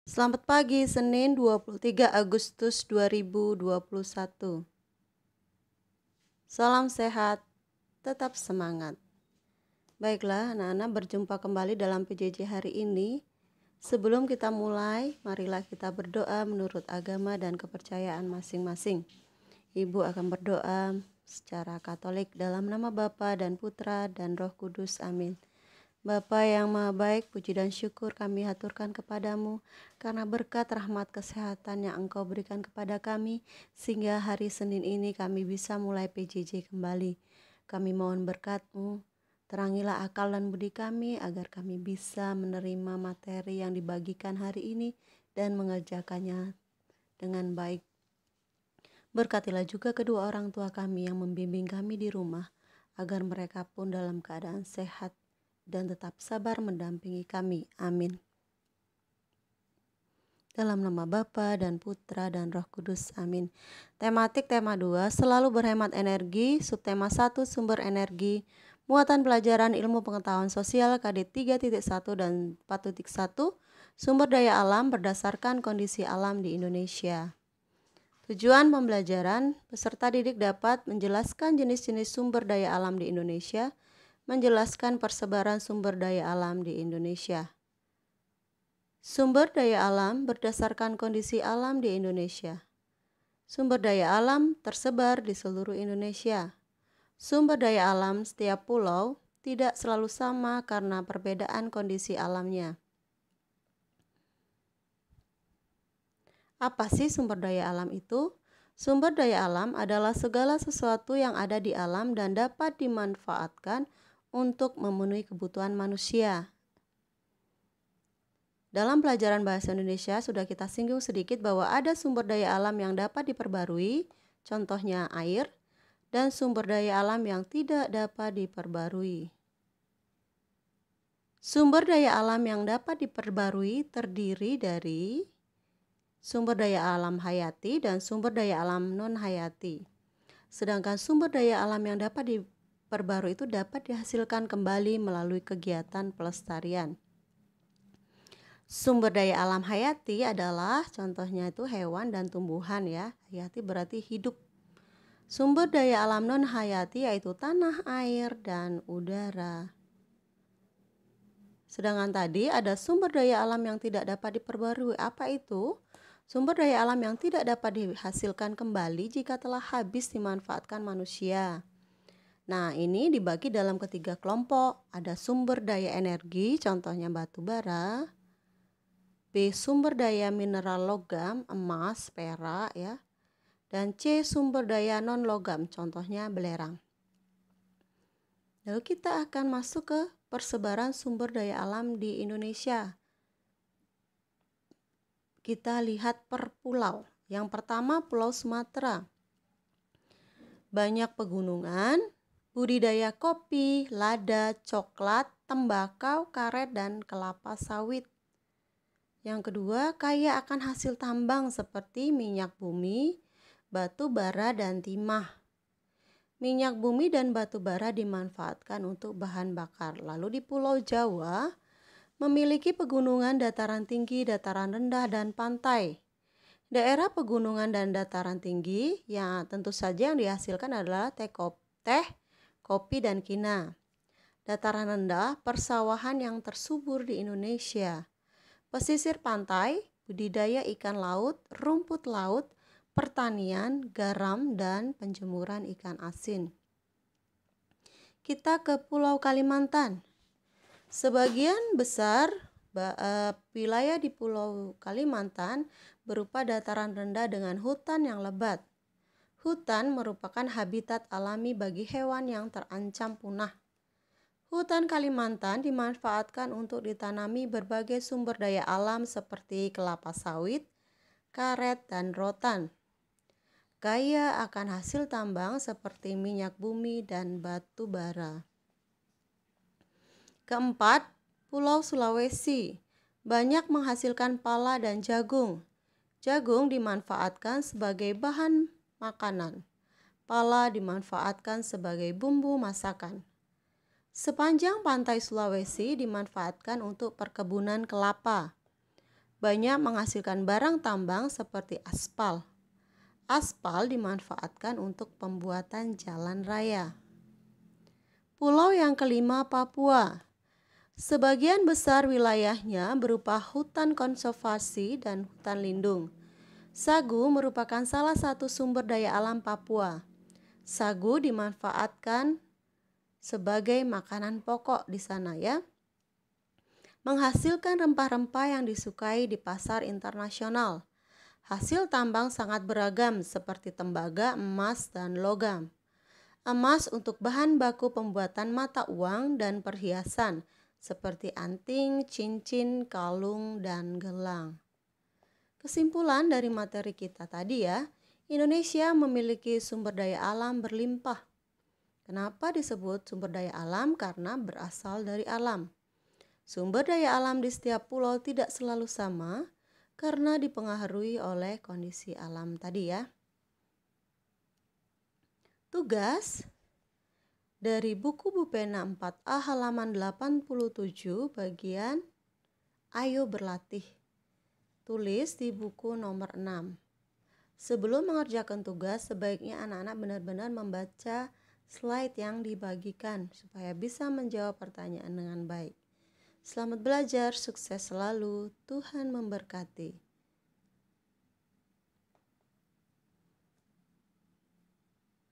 Selamat pagi, Senin 23 Agustus 2021. Salam sehat, tetap semangat. Baiklah, anak-anak, berjumpa kembali dalam PJJ hari ini. Sebelum kita mulai, marilah kita berdoa menurut agama dan kepercayaan masing-masing. Ibu akan berdoa secara Katolik dalam nama Bapa dan Putra dan Roh Kudus. Amin. Bapa yang maha baik, puji dan syukur kami haturkan kepadamu karena berkat rahmat kesehatan yang Engkau berikan kepada kami, sehingga hari Senin ini kami bisa mulai PJJ kembali. Kami mohon berkat-Mu, terangilah akal dan budi kami agar kami bisa menerima materi yang dibagikan hari ini dan mengerjakannya dengan baik. Berkatilah juga kedua orang tua kami yang membimbing kami di rumah, agar mereka pun dalam keadaan sehat dan tetap sabar mendampingi kami. Amin. Dalam nama Bapa dan Putra dan Roh Kudus. Amin. Tematik tema 2, selalu berhemat energi. Subtema 1, sumber energi. Muatan pelajaran ilmu pengetahuan sosial KD 3.1 dan 4.1, sumber daya alam berdasarkan kondisi alam di Indonesia. Tujuan pembelajaran, peserta didik dapat menjelaskan jenis-jenis sumber daya alam di Indonesia, menjelaskan persebaran sumber daya alam di Indonesia. Sumber daya alam berdasarkan kondisi alam di Indonesia. Sumber daya alam tersebar di seluruh Indonesia. Sumber daya alam setiap pulau tidak selalu sama karena perbedaan kondisi alamnya. Apa sih sumber daya alam itu? Sumber daya alam adalah segala sesuatu yang ada di alam dan dapat dimanfaatkan untuk memenuhi kebutuhan manusia. Dalam pelajaran bahasa Indonesia sudah kita singgung sedikit bahwa ada sumber daya alam yang dapat diperbarui, contohnya air, dan sumber daya alam yang tidak dapat diperbarui. Sumber daya alam yang dapat diperbarui terdiri dari sumber daya alam hayati dan sumber daya alam non-hayati. Sedangkan sumber daya alam yang dapat diperbarui itu dapat dihasilkan kembali melalui kegiatan pelestarian. Sumber daya alam hayati adalah contohnya itu hewan dan tumbuhan ya. Hayati berarti hidup. Sumber daya alam non-hayati yaitu tanah, air, dan udara. Sedangkan tadi ada sumber daya alam yang tidak dapat diperbarui. Apa itu? Sumber daya alam yang tidak dapat dihasilkan kembali jika telah habis dimanfaatkan manusia. Nah, ini dibagi dalam ketiga kelompok. Ada sumber daya energi, contohnya batu bara. B, sumber daya mineral logam, emas, perak ya. Dan C, sumber daya non logam, contohnya belerang. Lalu kita akan masuk ke persebaran sumber daya alam di Indonesia. Kita lihat per pulau. Yang pertama Pulau Sumatera. Banyak pegunungan, budidaya kopi, lada, coklat, tembakau, karet, dan kelapa sawit. Yang kedua, kaya akan hasil tambang seperti minyak bumi, batu bara, dan timah. Minyak bumi dan batu bara dimanfaatkan untuk bahan bakar. Lalu di Pulau Jawa memiliki pegunungan dataran tinggi, dataran rendah, dan pantai. Daerah pegunungan dan dataran tinggi yang tentu saja yang dihasilkan adalah teh, kopi, dan kina. Dataran rendah, persawahan yang tersubur di Indonesia. Pesisir pantai, budidaya ikan laut, rumput laut, pertanian, garam, dan penjemuran ikan asin. Kita ke Pulau Kalimantan. Sebagian besar wilayah di Pulau Kalimantan berupa dataran rendah dengan hutan yang lebat. Hutan merupakan habitat alami bagi hewan yang terancam punah. Hutan Kalimantan dimanfaatkan untuk ditanami berbagai sumber daya alam seperti kelapa sawit, karet, dan rotan. Kaya akan hasil tambang seperti minyak bumi dan batu bara. Keempat, Pulau Sulawesi. Banyak menghasilkan pala dan jagung. Jagung dimanfaatkan sebagai bahan makanan. Pala dimanfaatkan sebagai bumbu masakan. Sepanjang pantai Sulawesi dimanfaatkan untuk perkebunan kelapa. banyak menghasilkan barang tambang seperti aspal. Aspal dimanfaatkan untuk pembuatan jalan raya. Pulau yang kelima, Papua. Sebagian besar wilayahnya berupa hutan konservasi dan hutan lindung. Sagu merupakan salah satu sumber daya alam Papua. Sagu dimanfaatkan sebagai makanan pokok di sana ya. Menghasilkan rempah-rempah yang disukai di pasar internasional. Hasil tambang sangat beragam seperti tembaga, emas, dan logam. Emas untuk bahan baku pembuatan mata uang dan perhiasan seperti anting, cincin, kalung, dan gelang. Kesimpulan dari materi kita tadi ya, Indonesia memiliki sumber daya alam berlimpah. Kenapa disebut sumber daya alam? Karena berasal dari alam. Sumber daya alam di setiap pulau tidak selalu sama karena dipengaruhi oleh kondisi alam tadi ya. Tugas dari buku Bupena 4A halaman 87 bagian Ayo Berlatih. Tulis di buku nomor 6. Sebelum mengerjakan tugas, sebaiknya anak-anak benar-benar membaca slide yang dibagikan supaya bisa menjawab pertanyaan dengan baik. Selamat belajar, sukses selalu, Tuhan memberkati.